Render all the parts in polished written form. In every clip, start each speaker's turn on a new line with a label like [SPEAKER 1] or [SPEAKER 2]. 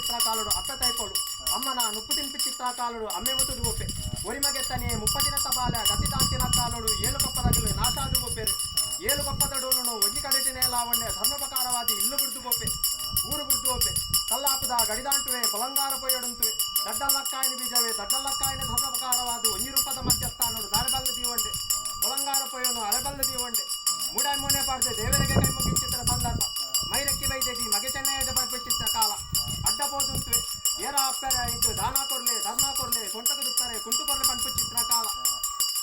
[SPEAKER 1] ಚಿತ್ರಕಾಲುಡು ಅಪ್ಪ ತೈಪೋಳು ಅಮ್ಮನ ನುಪ್ಪು ತಿನ್ಪಿ ಚಿತ್ರಕಾಲುಡು ಅಮ್ಮೆವು ತುದುಗೊಪ್ಪೆ ಒರಿಮಗೆತ್ತನೆ ಮುಪ್ಪದಿನ ತಪಾಲೆ ಗತಿ ದಾಂಟಿನ ಕಾಲುಡು ಏಳು ಕೊಪ್ಪದಗಳು ನಾಶಾದು ಗೊಪ್ಪೆರು ಏಳು ಕೊಪ್ಪದಡುನು ಒಜ್ಜಿ ಕಡೆಟಿನ ಲಾವಣ್ಯ ಧರ್ಮಪಕಾರವಾದಿ ಇಲ್ಲು ಬಿಡ್ದು ಗೊಪ್ಪೆ ಊರು ಬಿಡ್ದು ಗೊಪ್ಪೆ ಕಲ್ಲಾಪದ ಗಡಿದಾಂಟುವೆ ಬಲಂಗಾರ ಪೊಯ್ಯೊಡಂತುವೆ ದಡ್ಡಲ್ಲಕ್ಕಾಯಿನ ಬೀಜವೇ ದಡ್ಡಲ್ಲಕ್ಕಾಯಿನ ಧರ್ಮಪಕಾರವಾದ ಒಂಜಿ ರೂಪದ ಮಧ್ಯಸ್ಥಾನೋಡು ದಾರಿಬಲ್ಲ ದೀವಂಡೆ ಬಲಂಗಾರ ಪೊಯ್ಯನು ಅರೆಬಲ್ಲ ದೀವಂಡೆ ಮೂಡಾಯ್ ಮೂನೆ ಪಾಡ್ದೆ ದೇವರಿಗೆ ಕೈ ಮುಗಿಚಿತ್ರ ಸಂದರ್ಭ ಮೈರಕ್ಕಿ ವೈದ್ಯದಿ ಮಗೆ ಚೆನ್ನೈದ ಪಂಪಿಚಿತ್ರ ಕಾಲ ಅಡ್ಡ ಪೋದುಂತುವೆ ಏರ ಅಪ್ಪರ ಇಂಟು ದಾನ ಕೊರ್ಲೆ ಧರ್ಮ ಕೊರ್ಲೆ ಸೊಂಟకు ದುತ್ತರೆ ಕುಂಟು ಕೊರ್ಲೆ ಪಂಪಿಚಿತ್ರ ಕಾಲ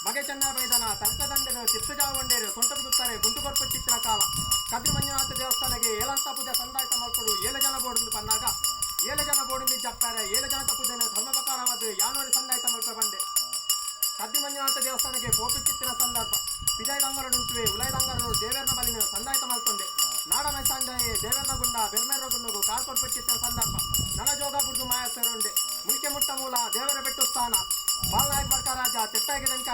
[SPEAKER 1] ಮಗೆ ಚೆನ್ನ ಬೈದನ ತರ್ಕದಂಡೆನ ತಿಪ್ಪಜಾವಂಡೇರು ಸೊಂಟకు ದುತ್ತರೆ ಗುಂಟು ಕೊರ್ಪು ಚಿತ್ರ ಕಾಲ ಕದ್ರಿ ಮಂಜುನಾಥ ದೇವಸ್ಥಾನಕ್ಕೆ ಏಳಂತ ಪೂಜೆ ಸಂದಾಯಿತ ಮಲ್ಪಡು 7 ಜನ ಬೋರ್ಡು ಪನ್ನಾಗ 7 ಜನ ಬೋರ್ಡಿಂದ ಜಪ್ಪಾರೆ 7 ಜನ ತಪ್ಪುದೇನೆ ಧರ್ಮಪಕಾರವಾದ ಯಾನೋರಿ ಸಂದಾಯಿತ ಮಲ್ಪ ಬಂಡೆ ಕದ್ರಿ ಮಂಜುನಾಥ ದೇವಸ್ಥಾನಕ್ಕೆ ಪೋಪಿ ಚಿತ್ತಿನ ಸಂದರ್ಭ ವಿಜಯದಂಗರಡುಂಟುವೆ ಉಲಯದಂಗರನು ದೇವೇರ್ನ ಬಲಿನ ಸಂದಾಯಿತ ಮಲ್ಪೊಂಡೆ ನಾಡನ ಸಂದಾಯ ದೇವೇರ್ನ ಗುಂಡ ಬೆರ್ಮೇರ ಗುಂಡಗು ಕಾರ್ಪೊರ್ಪು ಚಿತ್ತಿನ ಸಂದರ್ಭ ನನಜೋಗ ಬುರ್ದು ಮಾಯ ಸೇರುಂಡೆ ಮುಲ್ಕೆ ಮುಟ್ಟ ಮೂಲ ದೇವರ ಬೆಟ್ಟು ಸ್ಥಾನ ಬಾಲನಾಯಕ್ ಬರ್ಕ ರಾಜ ತೆಟ್ಟಾಗಿದಂಕ